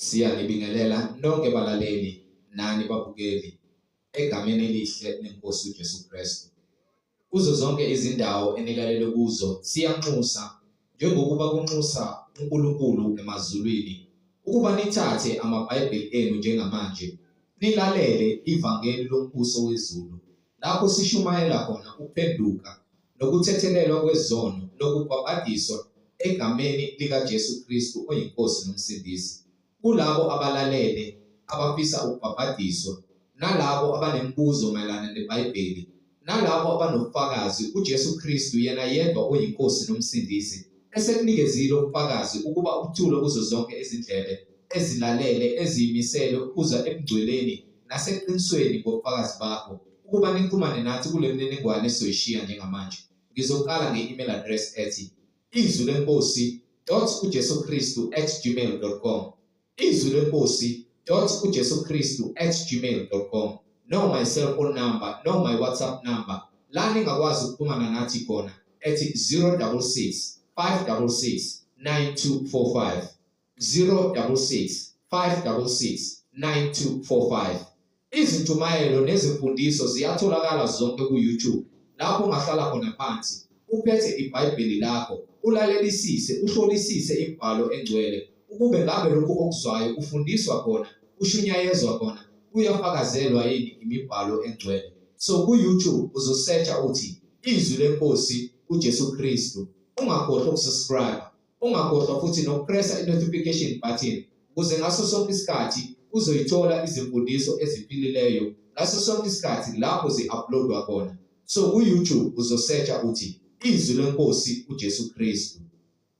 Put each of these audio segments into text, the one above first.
Siyanibingelela nonke balaleli nani babukeli egameni elihle leNkosi uJesu Kristu. Kuzo zonke izindawo enilalele kuzo siyanxusa njengokuba kunxusa uNkulunkulu emazulwini ukuba nithathe amaBhayibheli enu njengamanje nilalele ivangeli lombuso wezulu lapho sishumayela khona ukuphenduka nokuthethelelwa kwezono lokubhabhadiswa egameni likaJesu Kristu oyinkosi nomsindisi. Kulabo abalalele abafisa ukubhabhadiswa nalabo abanemibuzo mayelana neBhayibheli nalabo abanobufakazi uJesu Kristu yena yedwa oyinkosi nomsindisi esekunikezile ubufakazi ukuba ubuthule kuzo zonke izindlebe ezilalele eziyimisele ukuza ebungcweleni naseqinisweni ngobufakazi bakho ukuba nixhumane nathi kule mininingwane esizoyishiya njengamanje. Ngizoqala nge-email address ethi izwilenkosi.ujesukristu@gmail.com izwilenkosi.ujesukristu@gmail.com no my cell phone number no my WhatsApp number la ningakwazi ukuxhumana nathi khona ethi 066 566 9245 066 566 9245. Izintumayelo nezimfundiso ziyatholakala zonke ku-YouTube lapho ungahlala khona phansi uphethe iBhayibheli lakho ulalelisise uhlolisise imibhalo engcwele ukube ngabe lokho okuzwayo ufundiswa khona ushunyayezwa khona uyafakazelwa yini imibhalo engcwele. So ku-YouTube uzosearcha uthi izwi lenkosi uJesu Kristu. Ungakhohlwa ukusubscribe, ungakhohlwa futhi nokupressa i-notification button ukuze ngaso sonke isikhathi uzoyithola izimfundiso eziphilileyo ngaso sonke isikhathi lapho zi-uploadwa khona. So ku-YouTube uzosearcha uthi izwi lenkosi uJesu Kristu.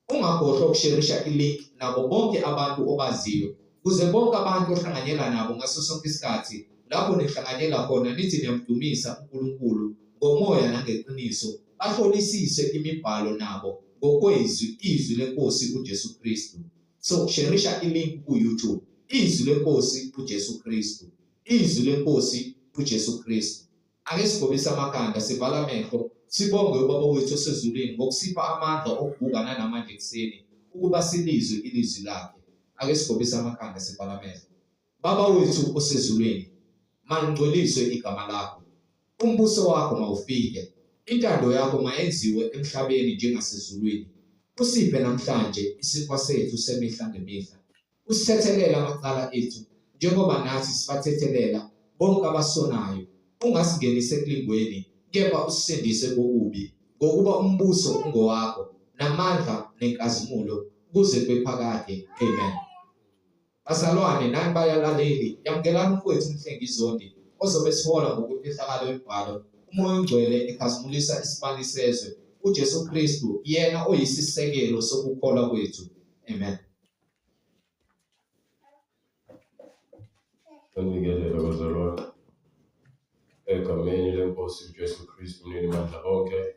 Ungakhohlwa ukusharisha ilink nabo bonke abantu obaziyo ukuze bonke abantu ohlanganyela nabo ngaso sonke isikhathi lapho nihlanganyela khona nithi niyamdumisa uNkulunkulu ngomoya nangeqiniso bahlolisise imibhalo nabo ngokwezwi izwi lenkosi uJesu Kristu. So sharisha ilink ku-YouTube izwi lenkosi uJesu Kristu, izwi lenkosi uJesu Kristu. Ake sigobise amakhanda sivala amehlo sibonge ubaba wethu osezulwini ngokusipha amandla okubhukana namanje kuseni ukuba silizwe ilizwi lakhe. Ake sigobise amakhanda sivala amehlo. Baba wethu osezulwini, mangcweliswe igama lakho, umbuso wakho mawufike, intando yakho mayenziwe emhlabeni njengasezulwini. Usiphe namhlanje isinkwa sethu semihla ngemihla. Usithethelela amacala ethu njengoba nathi sibathethelela bonke abasonayo. Ungasingenise ekulingweni kepha usisindise kokubi ngokuba umbuso ungowakho namandla nenkazimulo kuze kube phakade. Amen. Bazalwane nani bayalaleli yamukelani mfowethu uMhlengizondi ozobe sihola ngokwefihlakalo yemibhalo umoya ongcwele ekhazimulisa isibani sezwe uJesu Kristu yena oyisisekelo sokukholwa kwethu. Amen. Ngiyelele bazalwane egameni lenkosi uJesu Kristu ninimandla bonke.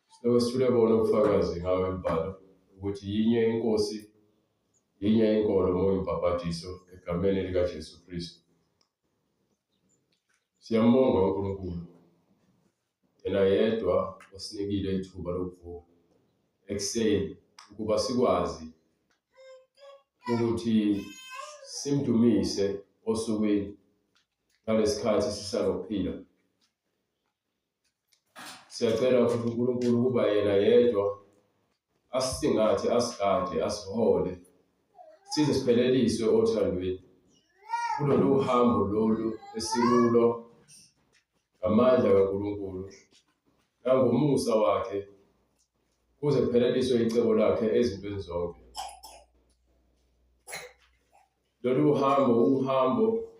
Silobe sithule bona ubufakazi ngawe imibhalo ukuthi yinye inkosi yinye inkolo moya imbhabhadiso egameni likaJesu Kristu. Siyambonga uNkulunkulu yena yedwa osinikile ithuba lokuvuka ekuseni ukuba sikwazi ukuthi simdumise osukwini ngalesikhathi sisanokuphila. Siyacela futhi uNkulunkulu ukuba yena yedwa asisingathe asigade asihole size sipheleliswe othandweni kulolu hambo lolu esikulo ngamandla kaNkulunkulu nangomusa wakhe kuze kupheleliswe icebo lakhe ezintweni zonke. Lolu hambo uhambo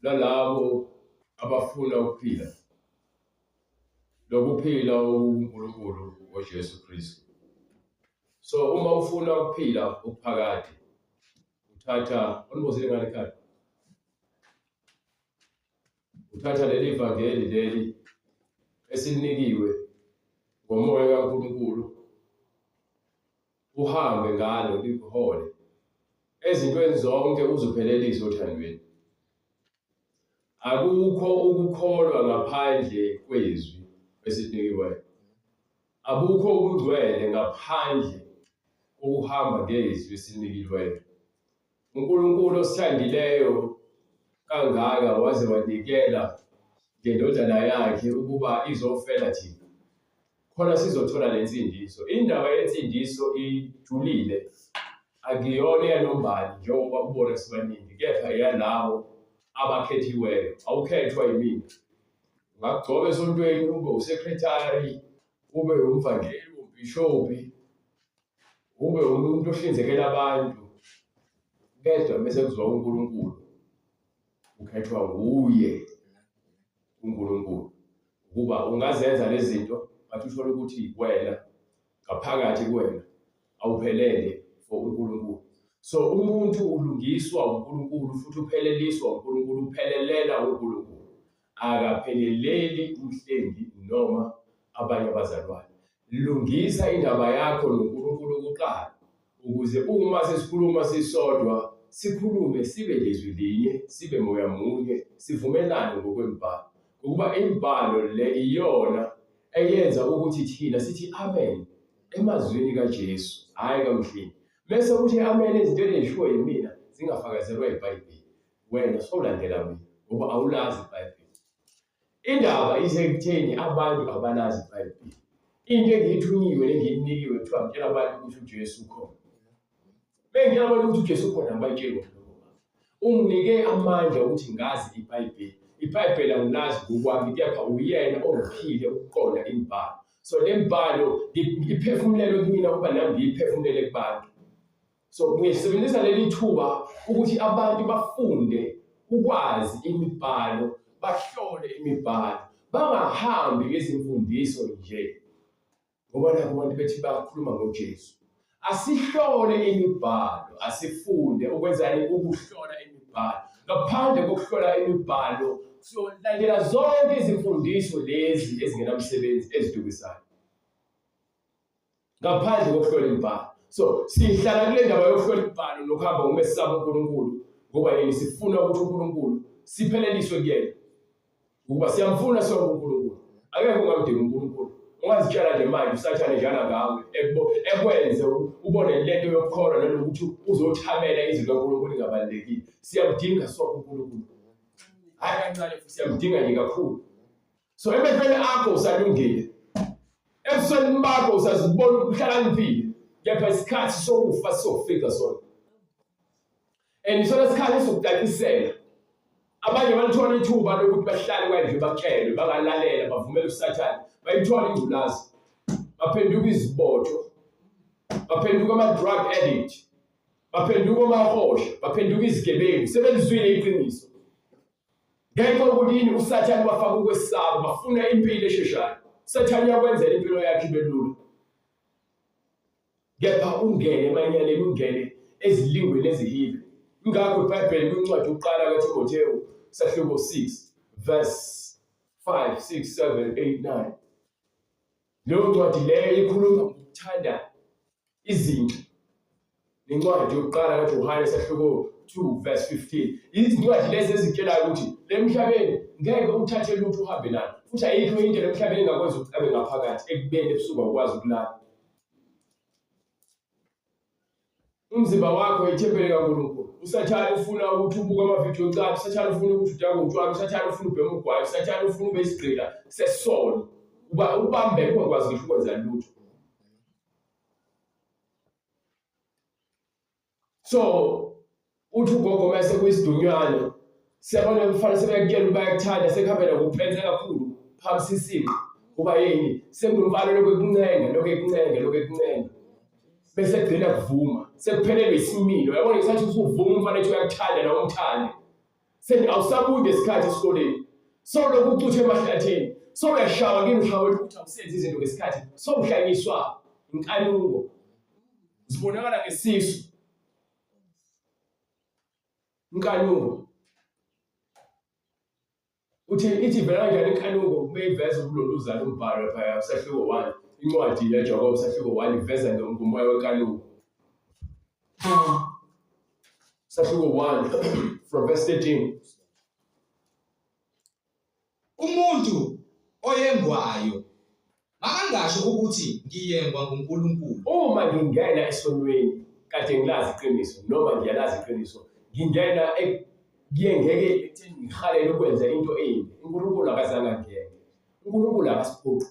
lalabo abafuna ukuphila lokuphila uNkulunkulu ngoJesu Kristu. So uma ufuna ukuphila ukuphakade uthatha onibozile ngale khaya uthatha leli vangeli leli esilinikiwe ngomoya kaNkulunkulu uhambe ngalo likuhole ezintweni zonke uzuphelelise othandweni. Akukho ukukholwa ngaphandle kwezwi esinikiweyo. Abukho ubungcwele ngaphandle kokuhamba ngezwi esinikiweyo. uNkulunkulu osithandileyo kangaka waze wanikela ngendodana yakhe ukuba izofela thina khona sizothola lensindiso. Indaba yensindiso ijulile, akuyona yanombani njengoba ubona sibaningi, kepha yalabo abakhethiweyo. Awukhethwa yimina. Ungagcoba esontweni ube usekretari, ube umvangeli, umbhishobhi, ube umuntu ohlinzekela abantu, kedwa bese kuzwa uNkulunkulu, ukhethwa nguye uNkulunkulu ukuba ungazenza lezi zinto, bathi uthole ukuthi wena ngaphakathi kuwena awuphelele for uNkulunkulu. So umuntu ulungiswa uNkulunkulu futhi upheleliswa uNkulunkulu, uphelelela uNkulunkulu, akapheleleli umhlengi noma abanye abazalwane. Lungisa indaba yakho noNkulunkulu kuqala, ukuze uma sesikhuluma sisodwa sikhulume sibe lizwi linye, sibe moya munye, sivumelane ngokwemibhalo. Ukuba imibhalo le iyona eyenza ukuthi thina sithi amen emazwini kaJesu, hayi kamhlengi. Bese uthi amen ezintweni ezishiwo yimina zingafakazelwa iBhayibheli, wena sowulandela mina ngoba awulazi iBhayibheli. Indaba isekutheni abantu abalazi iBhayibheli. Into engiyithunyiwe nengiyinikiwe kuthiwa ngitshela abantu ukuthi uJesu ukhona. Bengitshela abantu ukuthi uJesu ukhona abayitsheli ngoba unginike amandla ukuthi ngazi iBhayibheli. iBhayibheli angilazi ngokwami, kepha uyena ongiphile ukuqonda imibhalo. So le mbhalo iphefumulelo kumina ukuba nami ngiyiphefumulele kubantu. So ngisebenzisa leli thuba ukuthi abantu bafunde ukwazi imibhalo, bahlole imibhalo, bangahambi ngezimfundiso nje. Ngoba nakho abantu bethi bakhuluma ngoJesu. Asihlole imibhalo, asifunde ukwenzani ukuhlola imibhalo. Ngaphandle kokuhlola imibhalo, siyolandela zonke izimfundiso lezi ezingenamsebenzi ezidukisayo. Ngaphandle kokuhlola imibhalo. So sihlala kule ndaba yokuhlola imibhalo nokuhamba ngomesaba uNkulunkulu, ngoba yini sifuna ukuthi uNkulunkulu sipheleliswe kuyena. Ukuba siyamfuna sonke uNkulunkulu. Akekho ongamdinga uNkulunkulu. Ungazitshela nje manje usathane njalo ngawe ekwenze ubone lento yokukholwa nalokuthi uzothamela izinto kaNkulunkulu ingabalekile. Siyamdinga sonke uNkulunkulu. Hayi kancane futhi siyamdinga nje kakhulu. So emehlweni akho usalungile. Ebusweni bakho usazibona ukuhlakaniphile. Kepha isikhathi sokufa sofika sona. Isona isikhathi sokucacisela. Abanye balithola ithuba lokuthi bahlale kwanje bakelwe, bangalalela, bavumele uSathane. Bayithola ingculazi, baphenduka izibotho, baphenduka ama-drug addict, baphenduka amahosha, baphenduka izigebengu, sebelizwile iqiniso. Ngenxa yokuthi yini uSathane bafaka ukwesaba, bafuna impilo esheshayo. uSathane uyakwenzela impilo yakhe ibe lula. Kepha ungene emanyaleni, ungene ezilingweni ezihibe. Ingakho iBhayibheli kwincwadi yokuqala kaTimotheyu sahluko 6 verse 5, 6, 7, 8, 9. Leyo ncwadi leyo ikhuluma ngokuthanda izinto. Incwadi yokuqala kaJohane sahluko 2 verse 15. Izincwadi lezi ezitshelayo ukuthi lemhlabeni ngeke uthathe lutho uhambe nalo. Futhi ayikho into lemhlabeni engakwazi ukuthi abe ngaphakathi ekubeni ebusuku ukwazi ukulala. Umzimba wakho ithempeli kaNkulunkulu. uSathane ufuna ukuthi ubuke amavidiyo ocala, uSathane ufuna ukuthi udange utshwala, uSathane ufuna ubhema ugwayi, uSathane ufuna ube isigqila sesono. Ubambe ungakwazi ngisho ukwenza lutho. So uthi ugogo mase kuyisidunyana, siyabona mfana sebekutshela bayakuthanda, sekuhambela kuphenze kakhulu phambi sisimo. Kuba yini? Sekunomfana lokuyincenga. Bese kugcina kuvuma, sekuphelelwe isimilo. Yabona ngisathi usuvuma umfana ethi uyakuthanda nawe umthande. Sethi awusabuye isikhathi esikoleni. So lokhu ucuthe emahlathini. So uyashawa kini ushawa ukuthi awusenzi izinto ngesikhathi. So uhlanyiswa inkanuko. Zibonakala ngesisu. Inkanuko. Ithi vela kanjani inkanuko beyiveza ukuloluzana umbhalo phaya sahluko 1. Incwadi yaJakobe sahluko 1 iveza ngomoya wenkanuko. Sahluko 1 from verse 13. Umuntu oyengwayo makangasho ukuthi ngiyengwa nguNkulunkulu. Uma ngingena esonweni kade ngilazi iqiniso noma ngiyalazi iqiniso ngingena ngiyengeke ekutheni ngihalele ukwenza into embi. uNkulunkulu akazange angene. uNkulunkulu akasiphoqi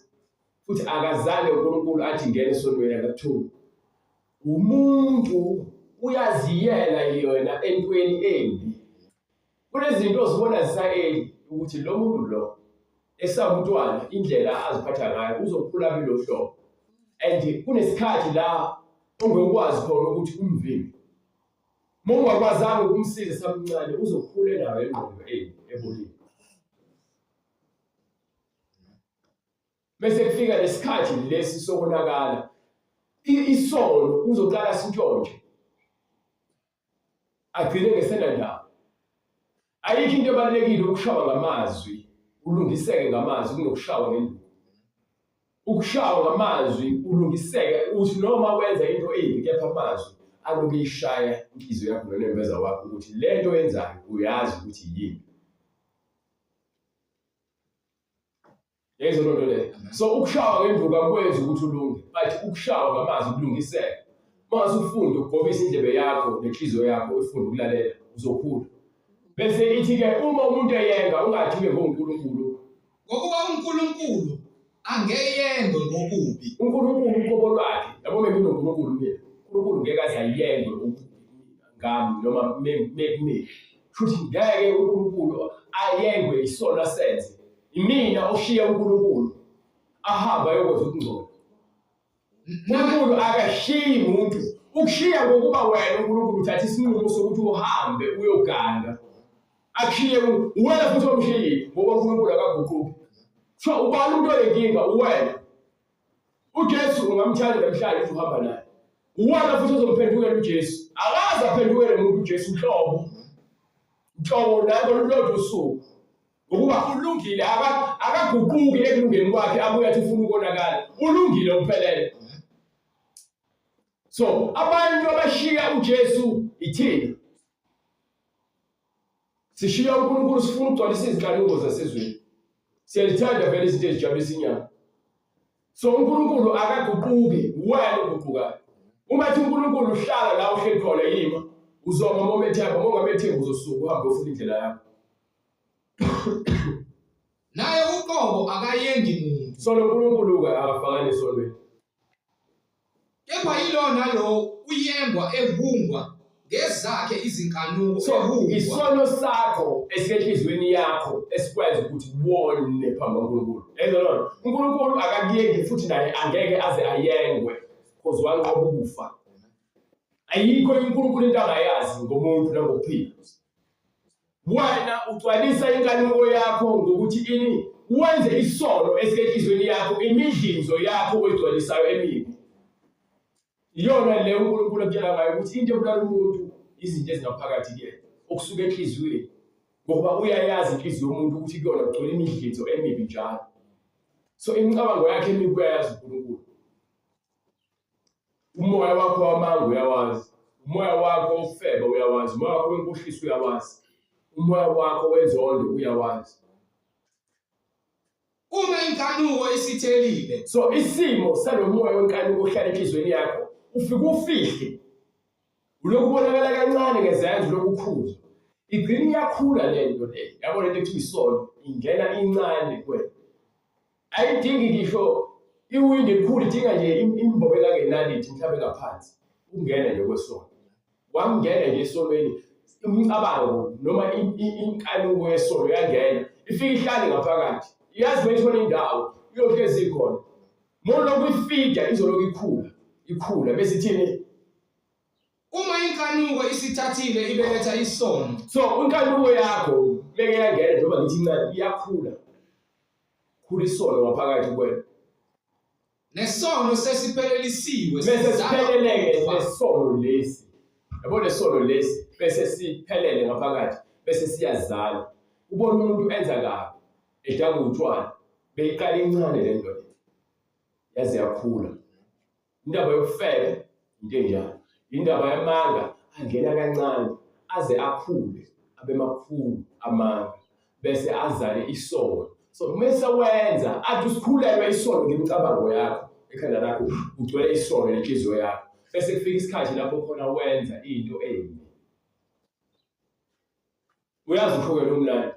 futhi akazange uNkulunkulu athi ngene esonweni akathuki. Umuntu uyaziyela yona entweni embi. Kunezinto ozibona zisayeli ukuthi lo muntu lo esawumntwana indlela aziphatha ngayo uzokhula bilo hlobo. And kunesikhathi la ongekwazi khona ukuthi umvimbi. Uma ungakwazanga ukumsiza samncane uzokhula nawe engqondo ebolile. Bese kufika lesikhathi lesi sokonakala isono uzoqala sintshontshe. Agcine ngesena ndawo. Ayikho into ebalulekile ukushawa ngamazwi, ulungiseke ngamazwi kunokushawa ngenduku. Ukushawa ngamazwi ulungiseke uthi noma wenza into embi kepha amazwi aloku ishaya inhliziyo yakho nonembeza wakho ukuthi lento oyenzayo uyazi ukuthi yini. Yezo lonto le. So ukushawa ngenduku akwenzi ukuthi ulunge, but ukushawa ngamazwi kulungiseke. Mase ufunde ukugobisa indlebe yakho nenhliziyo yakho ufunde ukulalela uzokhula. Bese ithi-ke uma umuntu eyenga ungathi ngoNkulunkulu. Ngokuba uNkulunkulu angeyengwe ngokubi. uNkulunkulu uqobo lwakhe yabo nginoNkulunkulu mina. uNkulunkulu ngeke aze ayengwe ngami noma me. Futhi ngeke uNkulunkulu ayengwe isono asenze. Imina oshiya uNkulunkulu ahamba ayokwenza ukungcola. uNkulunkulu akashiyi umuntu. Ukushiya ngokuba wena uNkulunkulu uthatha isinqumo sokuthi uhambe uyoganga. Akushiye wena futhi omshiyi ngoba uNkulunkulu akaguquki. So ubani umuntu olenkinga uwena. uJesu ungamthanda namhlanje uthi uhamba naye. Uwena futhi uzomphendukela uJesu. Akaze aphendukele umuntu uJesu nhlobo. Nhlobo nango lolodwa usuku. Ngokuba ulungile akaguquki ekulungeni kwakhe abuye athi ufuna ukonakala. Ulungile uphelele. So abantu abashiya uJesu ithina. Sishiya uNkulunkulu sifuna ukugcwalisa izinkanuko zasezweni. Siyalithanda vele izinto ezijabulisa inyama. So uNkulunkulu akaguquki, wena uguqukayo. Uma ethi uNkulunkulu uhlala la uhleli khona yima, uzoma uma ethemba, uma ungabethemba uzosuka uhambe ufuna indlela yakho. Naye uqobo akayengi muntu. So lo uNkulunkulu akafakani esonweni. Kepha yilona lo uyengwa evungwa ngezakhe izinkanuko So evungwa. isono sakho esenhlizweni yakho esikwazi ukuthi wone phambi kaNkulunkulu. Lona uNkulunkulu akakuyengi futhi naye angeke aze ayengwe because wanqoba ukufa. Ayikho uNkulunkulu into angayazi ngomuntu nangokuphila. Wena ugcwalisa inkanuko yakho ngokuthi ini wenze isono esenhlizweni yakho imidlinzo yakho oyigcwalisayo emibi. Iyona le uNkulunkulu akutshela ngayo ukuthi into ebulala umuntu izinto ezingaphakathi kuyena okusuka enhliziyweni ngoba uyayazi inhliziyo yomuntu ukuthi kuyona kugcwele imidlinzo emibi njalo. So imicabango yakhe emibi uyayazi uNkulunkulu. Umoya wakho wamanga uyawazi. Umoya wakho ofeba uyawazi. Umoya wakho wenkohliso uyawazi. Umoya wakho wenzondo uyawazi. Uma inkanuko isithelile. So isimo salomoya wenkanuko ohlala enhliziyweni yakho ufike ufihle. Ulokubonakala kancane ngezenzo lokukhuzwa. Igcina iyakhula lento le. Yabona into ekuthiwa isono ingena incane kuwena. Ayidingi ngisho iwindi elikhulu idinga nje imbobo engangenalithi mhlawumbe ngaphansi. Ungena nje kwesono. Wangena nje esonweni imicabango noma inkanuko yesono yangena. Ifika ihlale ngaphakathi. Iyazi beyithola indawo iyohlezi ikhona. Moloko ifika izoloku ikhula bese ithini. Uma inkanuko isithathile ibeletha isono. So inkanuko yakho beke yangena njengoba ngithi incane iyakhula. Khula isono ngaphakathi kwena. Nesono sesiphelelisiwe Bese sipheleleke lesono lesi. Yabona lesono lesi bese siphelele ngaphakathi bese siyazala. Ubona umuntu enza kabi edanga utshwala beyiqala incane lento le. Yaze yakhula. Indaba yokufela into enjalo. Indaba yamanga angena kancane aze akhule abe makhulu amanga bese azale isono. So mase wenza athi usikhulelwe isono ngemicabango yakho ekhanda lakho ugcwele isono lenhliziyo yakho bese kufika isikhathi lapho khona wenza into embi. Uyazi ushukela omnandi.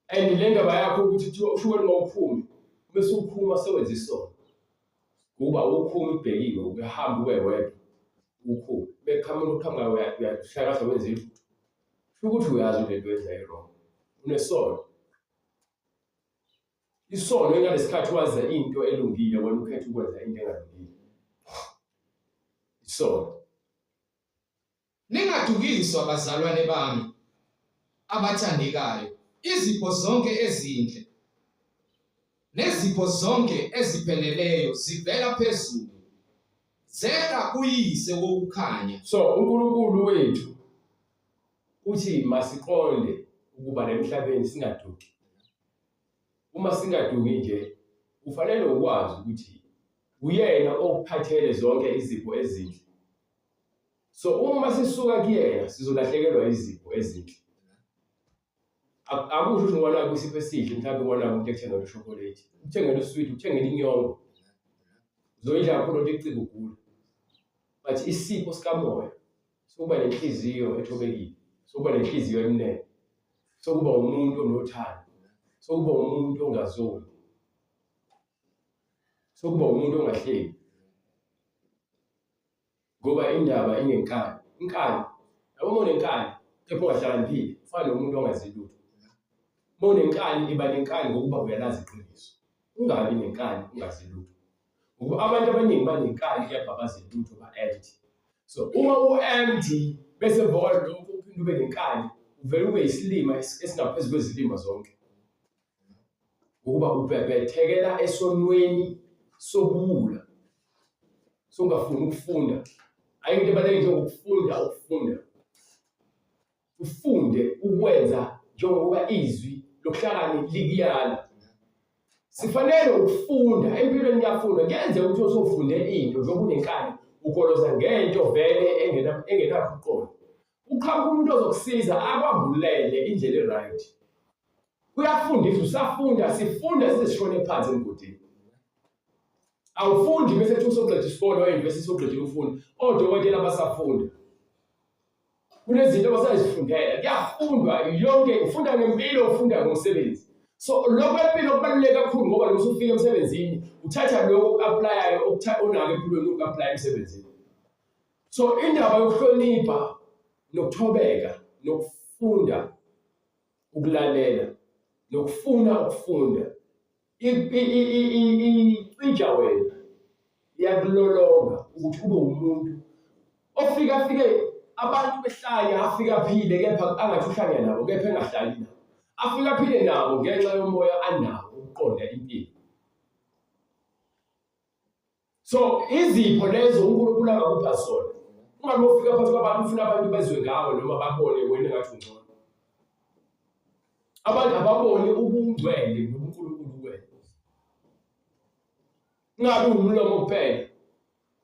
And le ndaba yakho ukuthi ushukela ngawuphumi, bese uphuma sewenza isono. Kuba ukhuma ibhekiwe uyahamba uwedwa ukhuma. Beqhamuka uyashaya kahle wenza into. Ukuthi uyazi lento wenza wrong. Unesono. Isono ngalesikhathi waza into elungile wena ukhetha ukwenza into engalungile. Isono. Ningadukiswa bazalwane bami abathandekayo. Izipho zonke ezinhle nezipho zonke ezipheleleyo zivela phezulu. Zeka kuyise wokukhanya. So uNkulunkulu wethu uthi masiqonde ukuba emhlabeni singaduki. Uma singaduki nje ufanele ukwazi ukuthi uyena okuphathele zonke izipho ezinhle. So uma sisuka kuyena sizolahlekelwa izipho ezinhle. Akusho ukuthi ngwana kusipho esihle mhlawumbe ngwana umuntu ekuthenga ishokolate, uthengele usweet, uthengele inyongo. Uzoyidla kakhulu into ecika ugula. But isipho sikamoya sokuba nenhliziyo ethobekile, sokuba nenhliziyo emnene, sokuba umuntu onothando, sokuba umuntu ongazoli, sokuba umuntu ongahleki. Ngoba indaba inenkani. Inkani, yabo unenkani, kepha ungahlakaniphile, ufana nomuntu ongazi lutho. Uma unenkani iba nenkani ngokuba uyalazi iqiniso. Ungabi nenkani ungazi lutho. Ngoba abantu abaningi banenkani kepha bazi lutho ba-empty. So uma u-empty bese vokala lokho uphinde ube nenkani, uvele ube isilima esingaphezu kwezilima zonke. Ngokuba ubhebhethekela esonweni sobuwula. Songafuni ukufunda. Ayinto ebalulekile ukufunda. Ufunde ukwenza njengoba izwi lokuhlakani likuyala. Sifanele ukufunda empilweni yafunda ngenze ukuthi usofunde into njengoba unenkani ukoloza ngento vele engenakuqonda. Uqhamuka umuntu ozokusiza akwambulele indlela eright. Uyafundisa usafunda sifunda size sishone phansi emgodini. Awufundi bese kuthi usoqeda isikole oyunivesithi soqedile ufunda. Odokotela basafunda. Kunezinto abasazifundela. Kuyafundwa yonke ufunda ngempilo ufunda ngomsebenzi. So lokho empilo kubaluleke kakhulu ngoba lo usufika emsebenzini uthatha lokho uaplayayo onake empilweni ukuaplaya emsebenzini. So indaba yokuhlonipha nokuthobeka nokufunda ukulalela nokufuna ukufunda icija wena iyakulolonga ukuthi ube umuntu ofika abantu behlaya afika aphile kepha angathi uhlangana nabo kepha engahlali nabo. Afika aphile nabo ngenxa yomoya anawo ukuqonda impilo. So izipho lezo uNkulunkulu angakupha zona. Ungabe ufika phakathi kwabantu ufuna abantu bezwe ngawe noma babone wena ngathi ungcono. Abantu ababone ubungcwele nobuNkulunkulu wena. Ungabe umlomo kuphela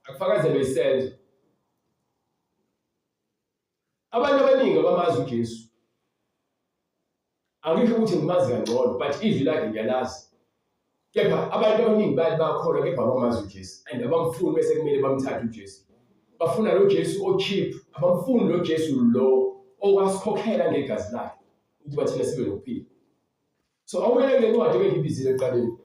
akufakazele isenzo. Abantu abaningi abamazi uJesu. Angisho ukuthi ngimazi kangcono but izwi lakhe ngiyalazi. Kepha abantu abaningi bakholwa kepha abamazi uJesu and abamfuni bese kumele bamthathe uJesu. Bafuna lo Jesu o-cheap, abamfuni lo Jesu lo okwasikhokhela ngegazi lakhe ukuba thina sibe nokuphila. So awubele ngencwadi engibizile eqaleni.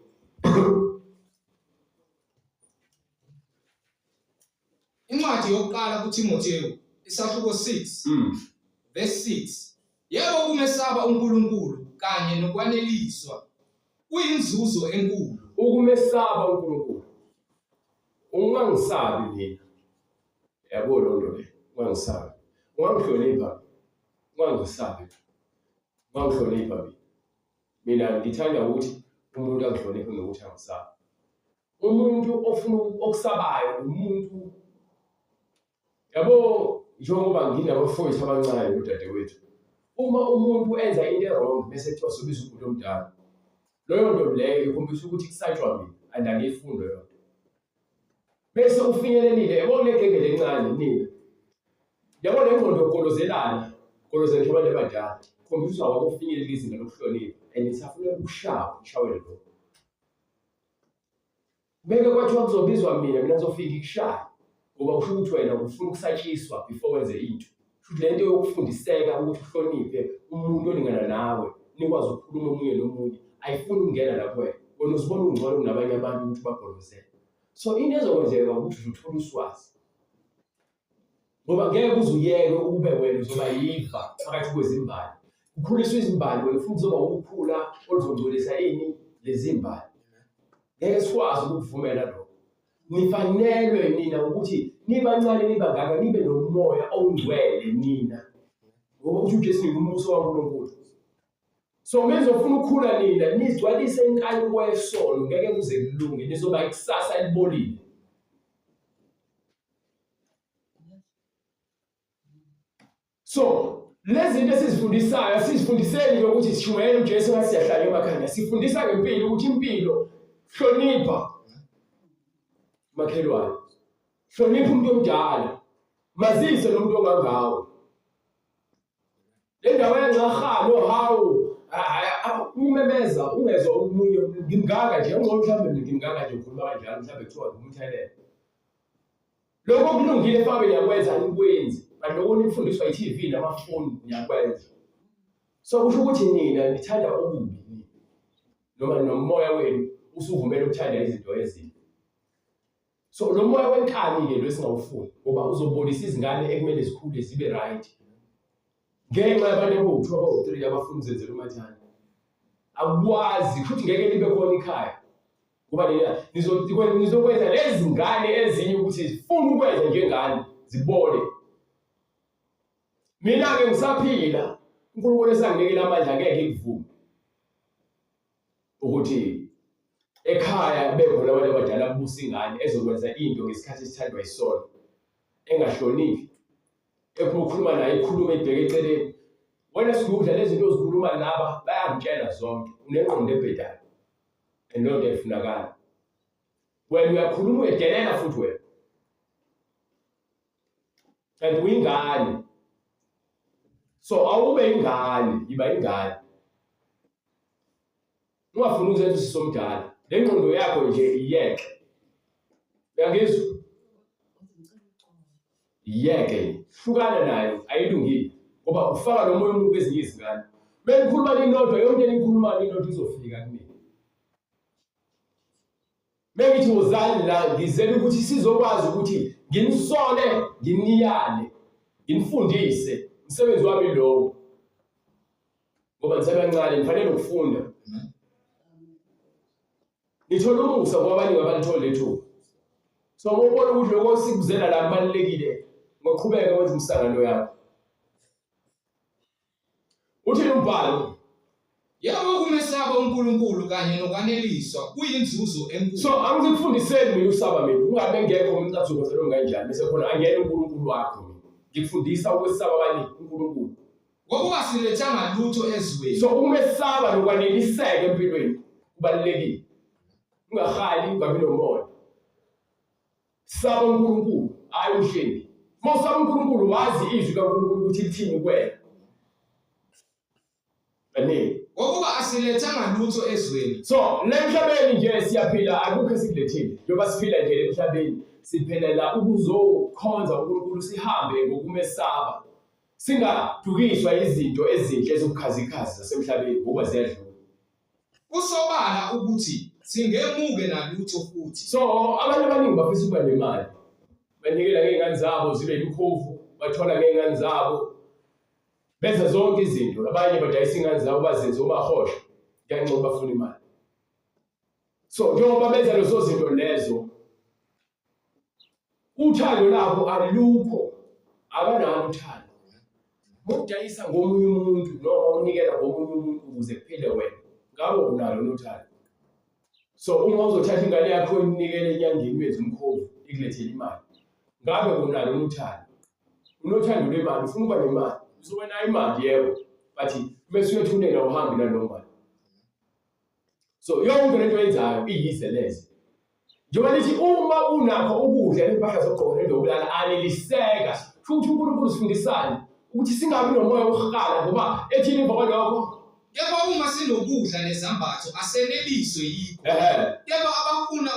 Incwadi yokuqala kuTimotheo isahluko 6 verse 6. Yebo kumesaba uNkulunkulu kanye nokwaneliswa kuyinzuzo enkulu. Ukumesaba uNkulunkulu. Ungangisabi mina. Yabo lonto le, ungangisabi. Ungangihlonipha. Ungangisabi. Ungangihlonipha mina ngithanda ukuthi umuntu angihloniphe nokuthi angisabi. Umuntu ofuna okusabayo umuntu yabo njengoba nginabafowethu abancane udadewethu. Uma umuntu enza into wrong bese kuthiwa sobiza umuntu omdala. Leyo nto leyo ikhombisa ukuthi kusayitshwa mina and angiyifundo yona. Bese ufinyelelile yabo legegele encane nina. Yabo lengqondo yokukolozelana, ukolozela abantu abadala. Khombisa wakufinyelela izinga lokuhlonipha and isafuna ukushaya lo. Beke kwathiwa kuzobizwa mina ngizofika ikushaya ngoba kusho ukuthi wena ufuna ukusatshiswa before wenze into. Futhi lento yokufundiseka ukuthi uhloniphe umuntu olingana nawe nikwazi ukukhuluma omunye nomunye ayifuni ukungena lapho wena uzibona ungcono kunabanye abantu ukuthi babholozele. So into ezokwenzeka ukuthi uthola uswazi ngoba ngeke uzuyeke ube wena uzoba yiva phakathi kwezimbali. Ukhuliswa izimbali wena futhi uzoba ukukhula oluzongcolisa ini lezi zimbali. Ngeke sikwazi ukuvumela lokho. Nifanelwe nina ukuthi nibancane nibangaka nibe nomoya ongcwele nina. Ngoba uthi uJesu ngumbuso kaNkulunkulu. So ngizofuna ukukhula nina nizigcwalise inkani kwesono ngeke kuze kulunge nizoba ikusasa elibolile. So lezi zinto esizifundisayo sizifundiseni ukuthi sijwayele uJesu ngasiyahlala emakhaya. Sifundisa ngempilo ukuthi impilo hlonipha makhelwane. Hlonipha umuntu omdala. Mazise lo muntu ongangawe. Le ndawo engahalo hawo umemeza ungezwa omunye ngimganga nje ngoba mhlawumbe ngimganga nje ukhuluma kanjalo mhlawumbe kuthiwa umthelele. Lokho kulungile mhlawumbe yakwenza nikwenzi. Lokho nifundiswa i-TV namafoni niyakwenza. So kusho ukuthi nina nithanda okubi noma nomoya wenu usuvumela ukuthanda izinto ezimbi. So lo moya wenkani-ke lo esingawufuni ngoba uzobonisa izingane ekumele zikhule zibe right. Ngenxa yabantu abawu-2 abawu-3 abafuna ukuzenzela umathanda. Akwazi futhi ngeke libe khona ekhaya. Ngoba nizokwenza lezi zingane ezinye ukuthi zifune ukwenza njengani zibone. Mina-ke ngisaphila uNkulunkulu esanginikela amandla angeke ngivume ukuthi ekhaya bekhona abantu abadala abusa ingane ezokwenza into ngesikhathi esithandwa yisona engahloniphi ekukhuluma naye ikhuluma ibheke eceleni. Wena sikudla lezi zinto ozikhuluma laba bayangitshela zonke unengqondo ebhedayo enonto efunakala. Wena uyakhuluma uyedelela futhi wena. Kanti uyingane. So awube ingane, iba ingane. Ungafuni ukuzenza usisomdala. Le ngqondo yakho nje iyeke. Uyangizwa? Iyeke. Hlukana nayo ayilungile. Ngoba ufaka lo moya umuntu kwezinye izingane. Benikhuluma ninodwa yonke nikhuluma ninodwa izofika kumina. Mengithi wozani la ngizela ukuthi sizokwazi ukuthi nginisole, nginiyale, nginifundise umsebenzi wami lowo. Ngoba ngisebancane ngifanele ukufunda. Ngithola umusa kwabantu abalithole lethu. So ngobona ukuthi lokho sikuzela la kubalekile ngoqhubeka wenza umsangano yakho. Uthi umbhalo yebo kumesaba uNkulunkulu kanye nokwaneliswa kuyinzuzo enkulu. So angikufundiseni mina usaba mina ungabe ngekho umuntu azokwenza lo kanjani bese khona angena uNkulunkulu wakho mina. Ngikufundisa ukwesaba abanye uNkulunkulu. Ngoba silethanga lutho ezweni. So umesaba nokwaneliseka empilweni kubalekile. Ungahali ungabi nomoya. Saba uNkulunkulu hayi umhlengi. Mawusaba uNkulunkulu wazi izwi kaNkulunkulu ukuthi lithini kuwena. Ngoba asilethanga lutho ezweni. So lemhlabeni nje siyaphila akukho esikulethile. Njoba siphila nje emhlabeni siphelela ukuzokhonza uNkulunkulu sihambe ngokumesaba. Singadukiswa izinto ezinhle ezobukhazikhazi zasemhlabeni ngoba ziyadlula. Kusobala ukuthi singemuke nalutho futhi. So abantu abaningi bafisa ukuba nemali. Banikela ngezingane zabo zibe imkhovu, bathola ngezingane zabo. Benza zonke izinto, abanye badayisa ingane zabo bazenze ubahosha, ngenxa bafuna imali. So njengoba benza lezo zinto lezo, uthando labo alukho, abanalo uthando. Ukudayisa ngomunye umuntu noma unikela ngomunye umuntu ukuze kuphile wena, ngabe unalo uthando. So uma uzothatha ingane yakho uyinikele enyangeni wenza umkhovu, ikulethele imali. Ngabe unalo uthando. Unothando lwemali, ufuna ukuba nemali. Uzoba nayo imali yebo, but mase uyothulela uhambe nalo mali. So yonke lento yenzayo iyize lezi. Njengoba lithi uma unakho ukudla nempahla zokugqoka nendobulala aneliseka, futhi uNkulunkulu sifundisana ukuthi singabi nomoya wokuhala ngoba ethini emva kwalokho Yebo uma sinokudla nezambatho aseneliswe yikho. Yebo abafuna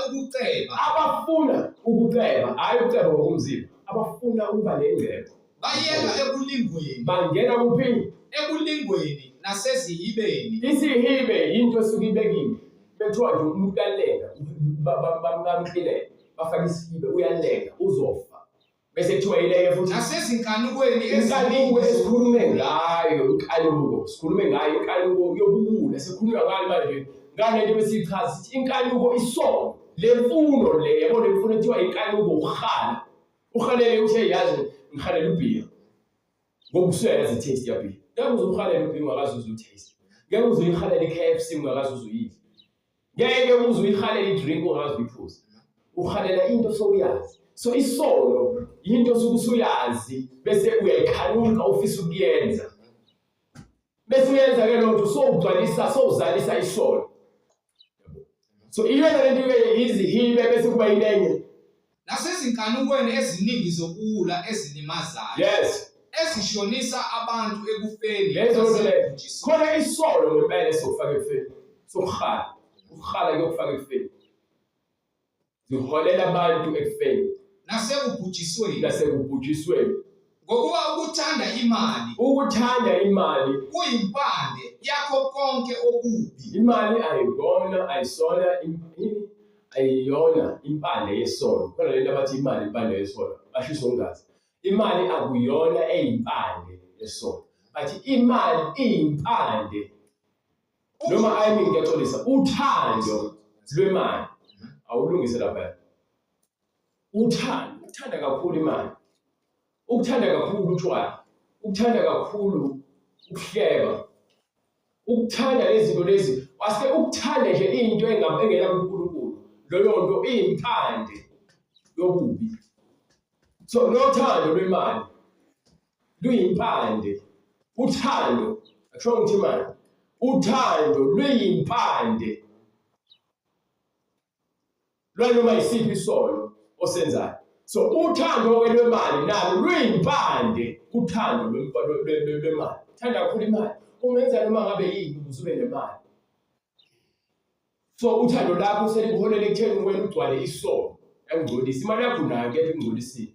ukuceba hayi uceba ngokumzimba abafuna ukuba nengcebo bayeka ekulingweni bangena kuphi ekulingweni nasezihibeni. Isihibe into esuke ibekile bethiwa nje umuntu uyalenga bamqile bafaka isihibe uyalenga uzofa bese kuthiwa ileke futhi Nasezinkanukweni inkanuko esikhulume ngayo sikhulume ngayo inkanuko yobuwula sikhuluma ngayo manje ngane nje besichaza sithi inkanuko isono le mfuno le yabo le mfuno ethiwa inkanuko ukhalele uthe yazi ngikhalela ubhiya ngoba usuyayazi taste yabhiya ngeke uzukhalela ubhiya ungakazuza utaste ngeke uzuyikhalela iKFC ungakazuza uyidla ngeke uzuyikhalela idrink ungakazuza iphuza ukhalela into sokuyazi so isono into sokusuyazi bese uyayikhanuka ufisa ukuyenza bese uyenza ke lokho sowuzalisa isono so iyona lento izihibe bese kuba inenye nasezinkanukweni eziningi zokuwula ezilimazayo. Yes. Ezishonisa abantu ekufeni. Lezo khona isono ngempela sokufaka ekufeni ukukhala kuyokufaka ekufeni ziholela abantu ekufeni nasekubhujisweni ngokuba ukuthanda imali kuyimpande yakho konke okubi. Imali ayiyona impande yesono khona lento abathi imali impande yesono bashiso ngazi imali akuyona eyimpande yesono bathi imali iyimpande noma ayimi ngiyaxolisa uthando lwemali awulungise lapha uthanda kakhulu imali ukuthanda kakhulu utshwala ukuthanda kakhulu ukuhleba ukuthanda lezinto lezi wase ukuthanda nje into engena kuNkulunkulu leyo nto iyimpande yobubi so nothando lwemali luyimpande uthando akusho ukuthi imali uthando luyimpande lwanoma yisiphi isono osenzayo so uthando lwemali nalo luyimpande uthando lwemali thanda kakhulu imali ungenza noma ngabe yini uzube nemali so uthando lakho selikuholela ekutheni wena ugcwale isono engcolisa imali yakho nayo kepha ingcolisile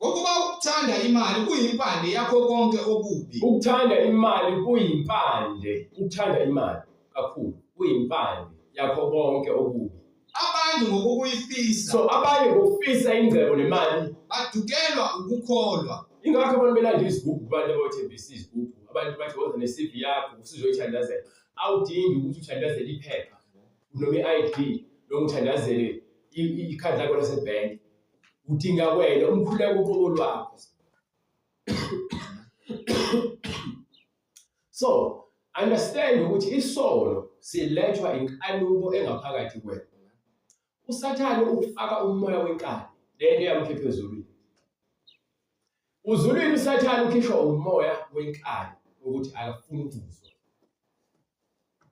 ngokuba ukuthanda imali kuyimpande yakho konke okubi. Ukuthanda imali kuyimpande ukuthanda imali kakhulu kuyimpande yakho konke okubi. Abantu ngokuyifisa so abanye ngokufisa ingcebo nemali badukelwa ukukholwa. Ingakho abantu belanda izigubhu abantu abathembisa izigubhu abantu bathi woza ne-CV yakho usizoyithandazela awudingi ukuthi uthandazele iphepha noma i-ID noma uthandazele ikhadi lakho lasebhenki udinga wena umkhuleko uqobo lwakho so understand ukuthi isono silethwa inkanuko engaphakathi kwena usathane ufaka umoya wenkani lento yamphephezelweni uzulwini usathane ukhishwa umoya wenkani ukuthi akafuni ukuzwa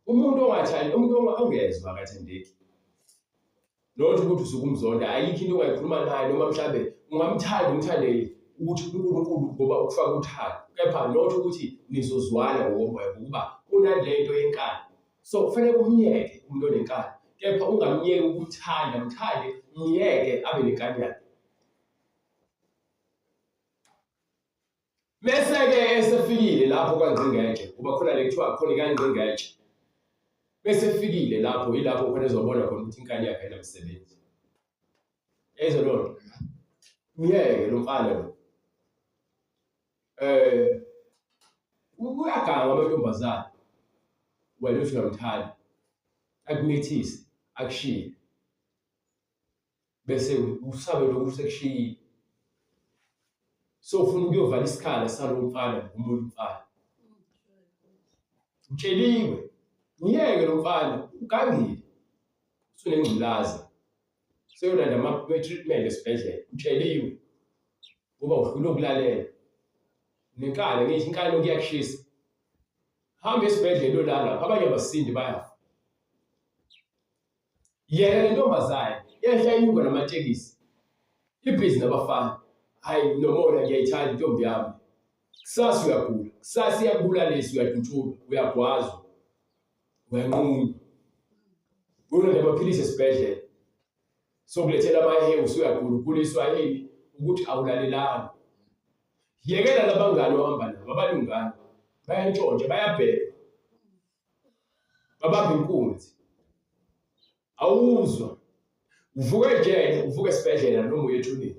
umuntu ongathandi umuntu ongezwa akathandeki not ukuthi usukumzonda ayikho into ongayikhuluma naye noma mhlambe ungamthanda umthandele ukuthi uNkulunkulu ngoba ukufaka uthando kepha not ukuthi nizozwana ngokomoya ukuba unalento yenkani so kufanele umyeke umuntu onenkani kepha ungamyeki ukumthanda mthande myeke abe nenkani yakhe bese-ke esefikile lapho kwangcingetshe kuba khona le kuthiwa khona ikangcingetshe bese fikile lapho yilapho khona ezobona khona ukuthi inkani yakhe ayinamsebenzi ezo lonto myeke lo mfana lo uyaganga amantombazane wena uthi ungamthandi akumithise akushiye bese usabe lokhu sekushiyile so ufuna ukuyovala isikhala salo mfana umuntu mfana utsheliwe myeke lo mfana ugangile usunengculaza seyolanda ama-treatment esibhedlela utsheliwe ngoba uhlule ukulalela nenkani ngithi inkani kuyakushisa hamba esibhedlela olala abanye abasindi bayafa yena le ntombazane yehla inyunga namatekisi ibhizi nabafana hayi nomona ngiyayithanda intombi yami kusasa uyagula, kusasa iyagula lesi uyadutshulwa, uyagwazwa, uyanqunywa. Kunale maphilisi esibhedlela. Sokulethela amahewu usuyagula ukuliswa yini ukuthi awulalelanga. Yekela labangane ohamba nabo abalungane. Bayantshontsha, bayabheka. Babamba inkunzi. Awuzwa. Uvuka ejele, uvuka esibhedlela noma uyethunini.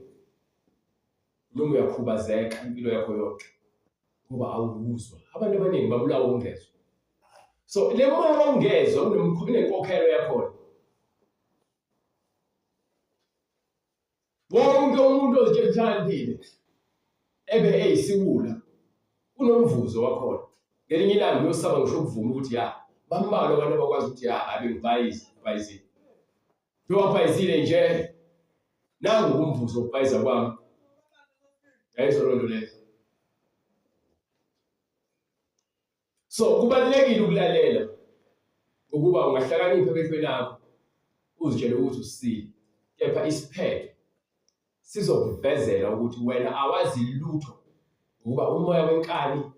Noma uyakhubazeka impilo yakho yonke. Kuba awuzwa. Abantu abaningi babulawa ukungezwa. So le moya wongezwa unenkokhelo yakhona. Wonke umuntu ozitshenzisandile ebe eyisiwula unomvuzo wakhona. Ngelinye ilanga uyosaba ngisho ukuvuma ukuthi bambalwa abantu abakwazi ukuthi abe ngibhayizile. Ngiwabhayizile nje nangu umvuzo wokubhayiza kwami. Yayizolo nto leyo. So kubalulekile ukulalela ukuba ungahlakanipha emehlweni akho uzitshele ukuthi usile. Kepha isiphetho sizokuvezela ukuthi wena awazi lutho ukuba umoya wenkani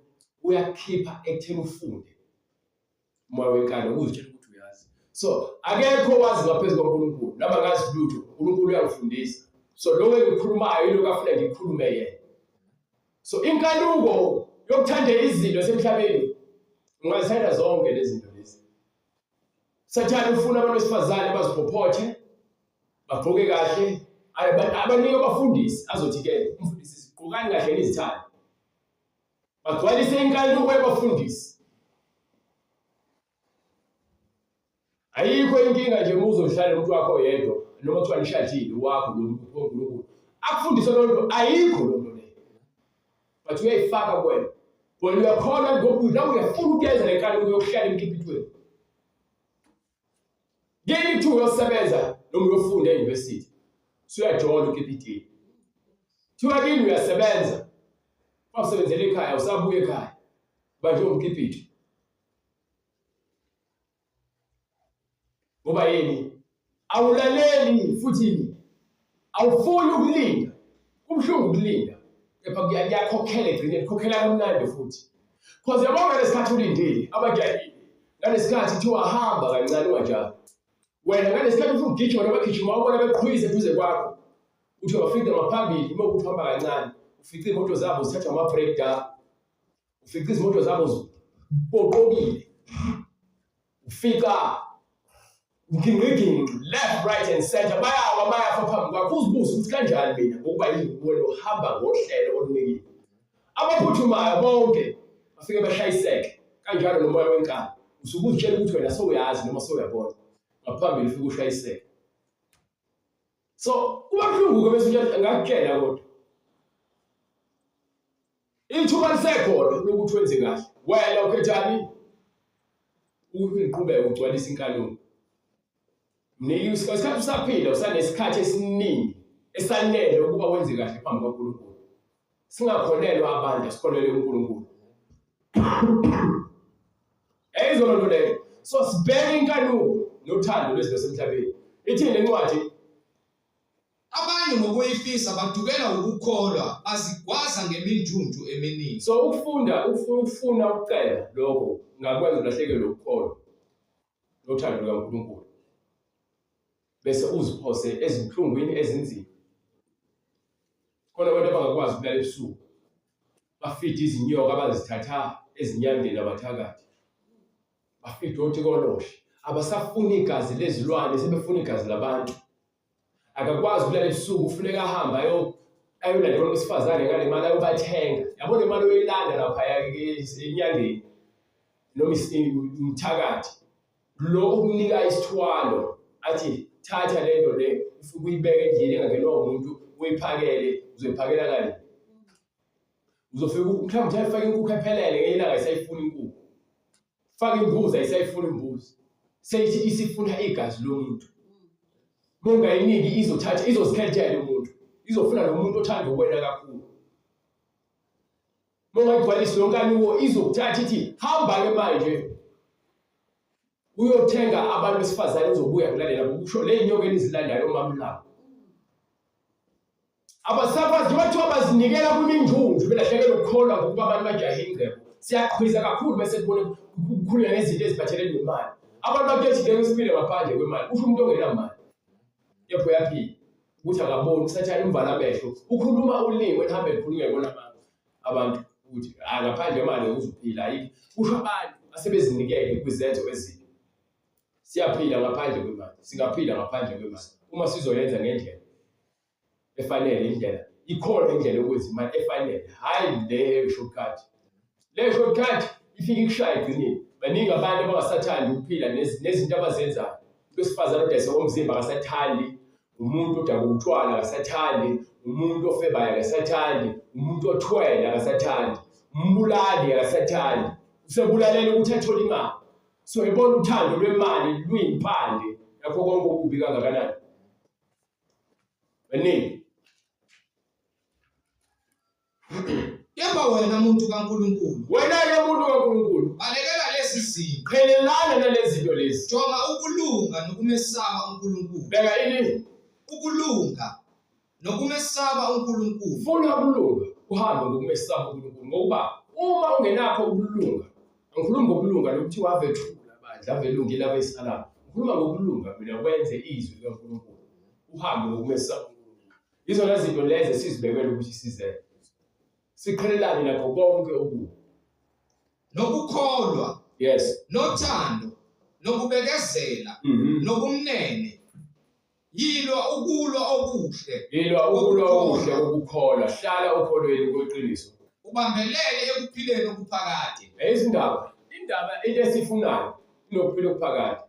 uyakhipha ekutheni ufunde. Umoya wenkani uzitshela ukuthi uyazi. So akekho owazi ngaphezulu kaNkulunkulu. Noma ngazi lutho uNkulunkulu uyangifundisa. So lokho engikhulumayo yilokho afuna ngikhulume yena. So inkanuko yokuthanda izinto semhlabeni ungazithanda zonke lezi zinto lezi. Sathane ufuna abantu besifazane baziphopothe, bagqoke kahle, abanike abafundisi azothi ke umfundisi sigqokani kahle nizithanda. Bagcwalise inkanuko yabafundisi. Ayikho inkinga nje uzohlala umuntu wakho yedwa noma kuthiwa nishadile wakho lo muntu woNkulunkulu. Akufundise lonto ayikho lonto leyo. But uyayifaka kuwena. Bona uyakhona ngokuthi uyafuna ukuyenza le nkanuko yokuhlala emkhiphithweni. Ngeke ithuba yokusebenza noma uyofunda e-university. Suyajola ukhiphithini. Thiwa kini uyasebenza. Awusebenzele ekhaya usabuya ekhaya. Manje umkhiphitho. Ngoba yini? Awulaleli futhi awufuni ukulinda. Kubuhlungu ukulinda. Kepha kuyakhokhela egcineni, khokhela kamnandi futhi. Because yabona lesikhathi ulindile, abajalile. Ngalesikhathi kuthiwa hamba kancane ungajahi. Wena ngalesikhathi ufuna ukugijima noma bagijima ubona beqhwize eduze kwakho. Uthi wafika ngaphambili uma ukuthi uhamba kancane, ufice imoto zabo zithatha ama-breakdown. Ufice izimoto zabo zipoqokile. Ufika ngingqigingqi left right and center bayafa phambi kwakho uzibuze ukuthi kanjani mina ngokuba yini wena uhamba ngohlelo olunikile. Abaphuthumayo bonke bafike bashayiseke kanjalo nomoya wenkani. Usuke uzitshela ukuthi wena sowuyazi noma sowuyabona ngaphambili ufike ushayiseke. So kubahlungu bese ngakutshela kodwa ithuba lisekhona lokuthi wenze kahle. Wena ukhethani ukuqhubeka ugcwalisa inkanuko. Mniki isikhathi usaphila usanesikhathi esiningi esanele ukuba wenze kahle phambi kaNkulunkulu. Singakhonelwa abantu asikhonele uNkulunkulu. Eyizolo nto leyo. So sibheke inkanuko nothando lwezinto semhlabeni. Ithini lencwadi? Abanye ngokuyifisa badukela ukukholwa bazigwaza ngeminjunju eminingi. So ukufuna ukucela lokho ngakwenza ulahlekelwe ukukholwa nothando lukaNkulunkulu. Bese uziphose ezinhlungwini ezinzima. Khona abantu abangakwazi ukulala ebusuku. Bafide izinyoka abazithatha ezinyandeni abathakathi. Bafide otikoloshe. Abasafuna igazi lezilwane sebefuna igazi labantu. Akakwazi ukulala ebusuku ufuneka ahamba ayolanda abantu besifazane ngale mali ayobathenga. Yabona imali oyilanda lapha enyangeni noma umthakathi. Lo okunika isithwalo athi thatha lento le ufike uyibeke endlini engangenwa umuntu uyiphakele uzoyiphakela kani? Uzofika mhlawumbe uyafaka inkukhu ephelele ngeyilanga isayifuna inkukhu. Faka imbuzi ayisayifuna imbuzi. Seyithi isifuna igazi lomuntu. Mongayiniki izothatha izozikhethela umuntu. Izofuna nomuntu othanda ukwena kakhulu. Mongayigcwalisa yonkanuko izokuthatha ithi hamba ke manje uyothenga abantu besifazane uzobuya kulalela ukusho le inyoka elizilandayo omamlabo. Abasafazi bathiwa bazinikela kwiminjunju belahlekelwe bekholwa ngokuba abantu bajahe ingcebo siyaqhwiza kakhulu bese kubone kukhulunywa ngezinto eziphathelene nemali. Abantu bakuthi ngeke siphile ngaphandle kwemali. Usho umuntu ongenamali yepho yaphila ukuthi akaboni usathana umvala amehlo ukhuluma ulimi ehambe ekhulunywa yibona abantu ukuthi ngaphandle kwemali uzuphila ayikho. Usho abantu asebezinikele kwizenzo ezinye. Siyaphila ngaphandle kwemali, singaphila ngaphandle kwemali uma sizoyenza ngendlela efanele, indlela ikhona indlela yokwenza imali efanele, hayi le shortcut. Le shortcut ifika ikushaya egcineni. Baningi abantu abangasathandi ukuphila nezinto abazenzayo. Besifazana odayisa komzimba akasathandi, umuntu odaka utshwala akasathandi, umuntu ofebayo akasathandi, umuntu othwele akasathandi, umbulali akasathandi. Usebulalela ukuthi athole imali. So ibona uthando lwemali luyimpande yakho konke okubi kangakanani. Baningi. Yaba wena muntu kaNkulunkulu. Wena-ke muntu kaNkulunkulu. Balekela lezi zinto. Qhelelana nalezi zinto lezi. Jonga ukulunga nokumesaba uNkulunkulu. Beka ini? Ukulunga nokumesaba uNkulunkulu. Funa ukulunga uhambe ngokumesaba uNkulunkulu ngoba uma ungenakho ukulunga, ngikhuluma ngokulunga lokuthi wavethula bandla avelungile abayisalamu. Ngikhuluma ngokulunga mina wenze izwi likaNkulunkulu. Uhambe ngokumesaba uNkulunkulu. Izona zinto lezi sizibekela ukuthi sizenze. Siqhelelane nakho konke okubi. Nokukholwa. Yes. Nothando, nokubekezela, nobumnene. Yilwa ukulwa okuhle. Yilwa ukulwa okuhle okukholwa. Hlala okholweni kweqiniso. Ubambelele ekuphileni okuphakade. Indaba into esifunayo inokuphila okuphakade.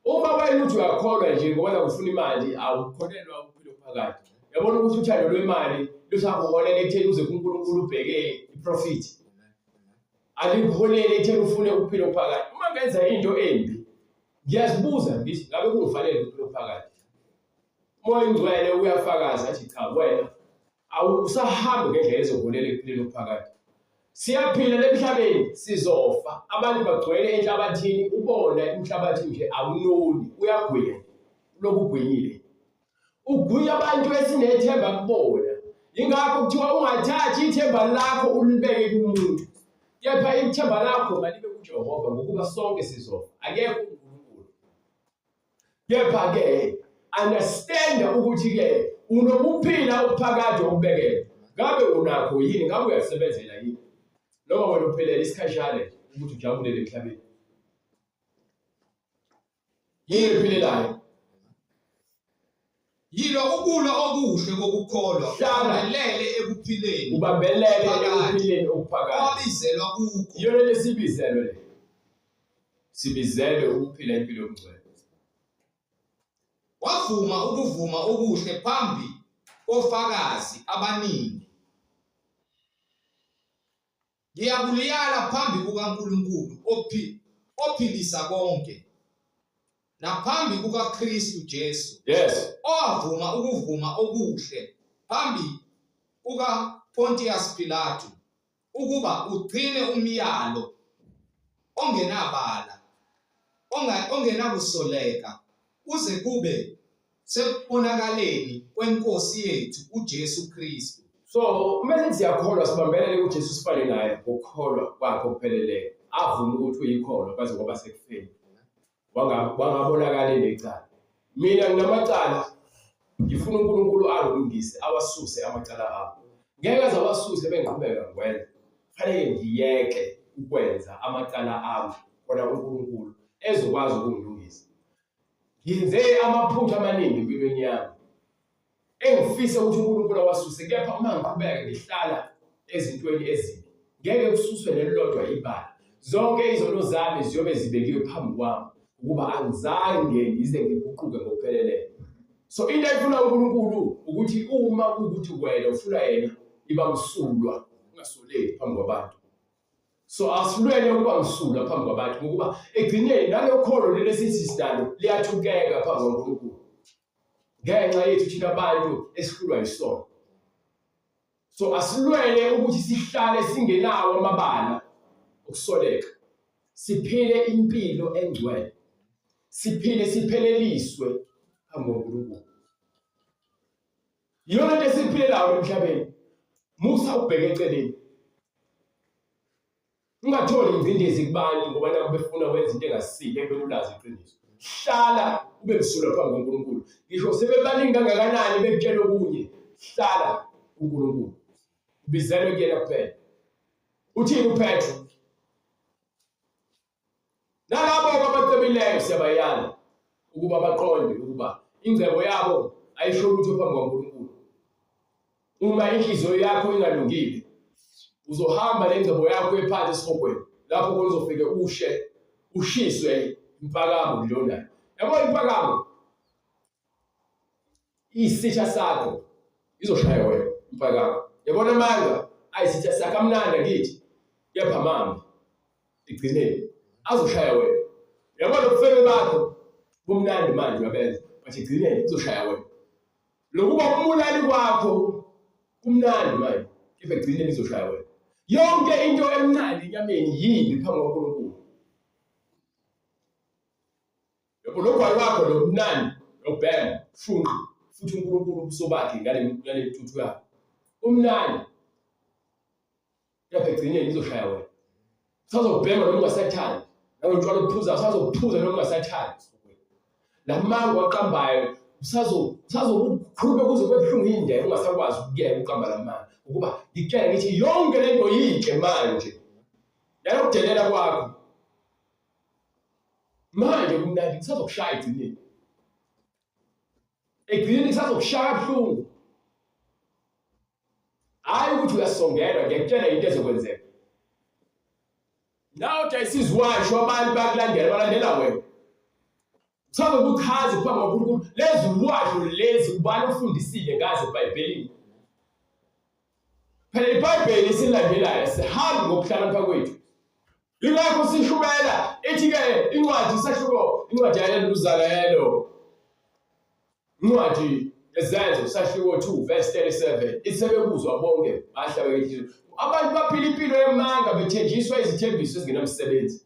Uma wena uthi uyakholwa nje ngoba ufuna imali awukholelwa ukuphila okuphakade. Yabona ukuthi uthando lwemali lusakuholela ekutheni uze kuNkulunkulu ubheke iprofit. Alikuholele ekutheni ufune ukuphila okuphakade. Uma ngenza into embi, ngiyazibuza ngithi ngabe kungifanele ukuphila okuphakade. Moya ingcwele uyafakaza athi cha wena awusahambe ngendlela ezoholela ekuphileni okuphakade. Siyaphila emhlabeni sizofa. Abantu bagcwele enhlabathini ubona emhlabathini nje awunoni uyagwinya lokugwinyile. Ugwinya abantu esinethemba kubona. Ingakho kuthiwa ungathathi ithemba lakho ulibeke kumuntu. Kepha ithemba lakho malibe kuJehova ngokuba sonke sizofa. Akekho uNkulunkulu. Kepha ke understand ukuthi ke unokuphila okuphakade okubekela. Ngabe unakho yini? Ngabe uyasebenzela yini? Noma wena uphelela isikhashana ukuthi ujabulele emhlabeni. Yini uphilelayo? Yilwa ukulwa okuhle kokukholwa. Ubambelele ekuphileni. Ubambelele ekuphileni okuphakade. Wabizelwa kukho. Yona lesibizelwe le. Sibizelwe ukuphila impilo yomngcwele. Wavuma ukuvuma okuhle phambi kofakazi abaningi. Ngiyabuliyala phambi kukaNkulunkulu ophilisa konke. Naphambi kukaKristu Jesu. Yes. Owavuma ukuvuma okuhle phambi kukaPontius Pilato ukuba ugcine umyalo ongenabala ongenakusoleka uze kube sekubonakaleni kwenkosi yethu uJesu Kristu. So kumele siyakholwa sibambelele uJesu sifane naye ngokukholwa kwakhe okupheleleyo. Avuma ukuthi uyikholwa kwaze ngoba sekufeni. Wangabonakala necala. Mina nginamacala ngifuna uNkulunkulu alungise awasuse amacala abo. Ngeke azawasuse bengiqhubeka ngikwenza. Kufanele ngiyeke ukwenza amacala abo kodwa uNkulunkulu ezokwazi ukungilungisa. Ngenze amaphutha amaningi empilweni yami. Engifisa ukuthi uNkulunkulu awasuse kepha uma ngiqhubeka ngihlala ezintweni ezimbi ngeke kususwe nelilodwa ibala. Zonke izono zami ziyobe zibekiwe phambi kwami ukuba angizange ngize ngiguquke ngokupheleleyo. So into ayifuna uNkulunkulu ukuthi uma ukuthi wena ufuna yena iba msulwa ungasoleki phambi kwabantu. So asilwele ukuba msulwa phambi kwabantu ngokuba egcineni nalokholo lelesithi sidalo liyathukeka phambi kwaNkulunkulu. Ngenxa yethu thina abantu esihlulwa yisono. So asilwele ukuthi sihlale singenawo amabala okusoleka. Siphile impilo engcwele. Siphile sipheleliswe phambi kwaNkulunkulu. Yona into esiphilelayo emhlabeni. Musa ubheke eceleni. Ungatholi ingcindezi kubantu ngoba nabo befuna ukwenza into engasile ebele ulazi iqiniso. Hlala ube msulwa phambi kaNkulunkulu. Ngisho sebebaningi kangakanani bekutshela okunye, hlala uNkulunkulu. Bizelwe kuyena kuphela. Uthini uPetro? Nalabo abacebileyo siyabayala ukuba baqonde ukuba ingcebo yabo ayisho lutho phambi kaNkulunkulu. Uma inhliziyo yakho ingalungile, uzohamba lengcebo yakho ephansi esihogweni. Lapho uzofike ushiswe impakamo kulonayo. Yabona impakamo? Isitha sakho izoshaya wena impakamo. Yabona amanga ayisitha sakho amnandi kithi. Kepha mama igcineni azoshaya wena. Yabona ubufebe bakho bumnandi manje wabenza, but igcineni izoshaya wena. Lokuba umbulali kwakho kumnandi manje, kepha igcineni izoshaya wena. Yonke into emnandi enyameni yimbi phambi kaNkulunkulu. Yabona lokho kwakho lomnandi lobhema funqa futhi uNkulunkulu ubuso bakhe ngale ntuthu yakho. Umnandi kepha igcineni izoshaya wena. Usazobhema noma ungasathandi. Nangotshwala uphuza usazophuza noma ungasathandi. Lamango aqambayo usazokhuluma kuze kwebuhlungu indlela ungasakwazi ukuyeka uqamba lamanga. Ukuba ngikutshela ngithi yonke lento yinhle manje. Yalokudelela kwakho. Manje kumnandi kusazokushaya igcineni. Egcineni kusazokushaya kabuhlungu. Hayi ukuthi uyasongelwa, ngiyakutshela into ezokwenzeka. Nawe uyayisizwasho abantu bakulandela balandela wena. Sabe ukukhazi phambi kaNkulunkulu lezi ulwasho lezi ubani ufundisile ngaze eBhayibhelini. Phela iBhayibheli silandelayo sihambe ngokuhlakanipha kwethu. Ingakho sishubela ethi-ke incwadi isahluko incwadi yaLuzalelo. Incwadi Ezenzo sahluko 2 verse 37 isebekuzwa bonke bahlabeke inhliziyo. Abantu baphila impilo yemanga bethenjiswa izithembiso ezingenamsebenzi.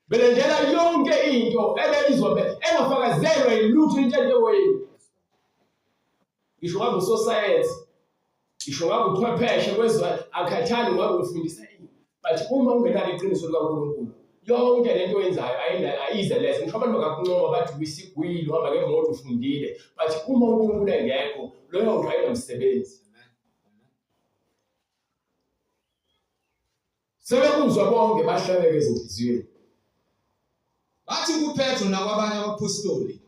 Belendela yonke into ebelizwa engafakazelwa yilutho into enjengoyini. Ngisho ngabe usosayensi, ngisho ngabe uthwepheshe kwezwa akhathali ngabe ufundisa ini. But uma ungenalo iqiniso likaNkulunkulu, yonke lento oyenzayo ayize lezi. Ngisho abantu bakakuncoma bathi wisigwilo uhamba ngemoto ufundile. But uma uNkulunkulu engekho, loyo nto ayinamsebenzi. Sebekuzwa bonke bahlabeke ezinhliziyweni. Bathi kuPetro nakwabanye abapostoli,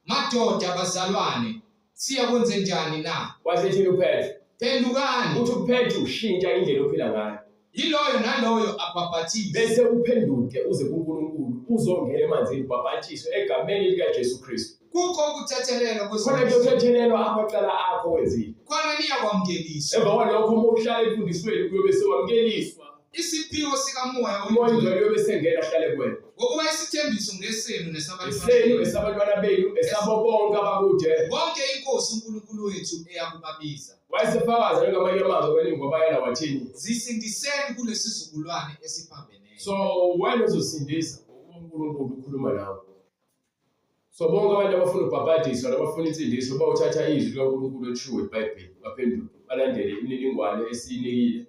madoda bazalwane, siyakwenze njani na? Wasethi uPetro, Phendukani. uthi uPetro ushintsha indlela ophila ngayo. Yiloyo naloyo abhabhathize. Bese uphenduke uze kuNkulunkulu uzongena emanzini ubhabhathiswe egameni likaJesu Kristu. Kukho ukuthethelelwa Khona nje uthethelelwa amacala akho wenzile. khona niyakwamkeliswa. Emva kwalokho uma uhlala emfundisweni kuyobe sewamkeliswa. Isiphiwo sikamoya Umoya ingcwele uyobe sengena ahlale kuwena. ngokuba isithembiso ngesenu Esenu esabantwana benu esabo bonke abakude. bonke inkosi uNkulunkulu wethu eyakubabiza. Wayesefakaza ngamanye amazwi kweningi ngoba yena wathini. Zisindiseni kulesi sizukulwane esiphambeneyo. So wena uzosindisa uNkulunkulu ukhuluma nawe. So bonke abantu abafuna ubhabhadiswa nabafuna insindiso bawuthatha izwi likaNkulunkulu elishiwo eBhayibheli baphenduke balandele imininingwane esiyinikile.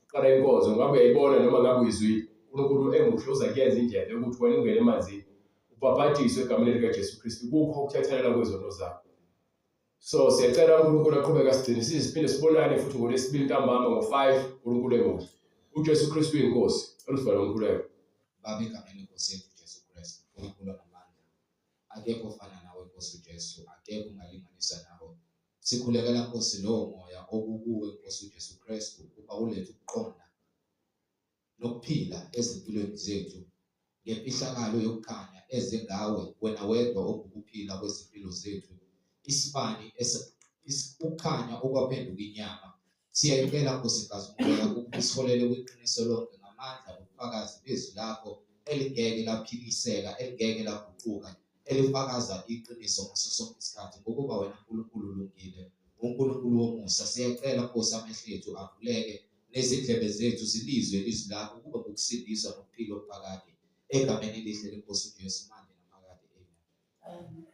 Qala inkonzo ngabe uyayibona noma ngabe uyizwile. uNkulunkulu emuhle uza kuyenza indlela yokuthi wena ungene emanzini ubhabhadiswe egameni likaJesu Kristu. Kukho ukuthethelela kwezono zakho. So siyacela uNkulunkulu aqhubeke asigcine siphinde sibonane futhi ngoLwesibili ntambama ngo-5 uNkulunkulu emuhle. uJesu Kristu uyinkosi. Oluvala uNkulunkulu. Baba egameni lenkosi yethu Jesu Kristu, uNkulunkulu namandla. Akekho ofana nawe Nkosi uJesu, akekho ungalinganisa nawe. Sikhulekela Nkosi lowo moya okukuwe Nkosi uJesu Kristu ukuba ulethe ukuqonda nokuphila ezimpilweni zethu ngemfihlakalo yokukhanya eze ngawe wena wedwa okukuphila kwezimpilo zethu. Isibani ukukhanya okwaphenduka inyama. Siyayicela Nkosikazi umoya ukuba isiholele kwiqiniso lonke ngamandla ubufakazi bezwi lakho elingeke laphiliseka, elingeke laguquka, elifakaza iqiniso ngaso sonke isikhathi ngokuba wena uNkulunkulu ulungile, uNkulunkulu womusa. Siyacela Nkosi amehlo ethu avuleke nezindlebe zethu zilizwe ilizwi lakho ukuba ngokusindiswa nokuphila okuphakade egameni elihle leNkosi uJesu manje naphakade. Amen.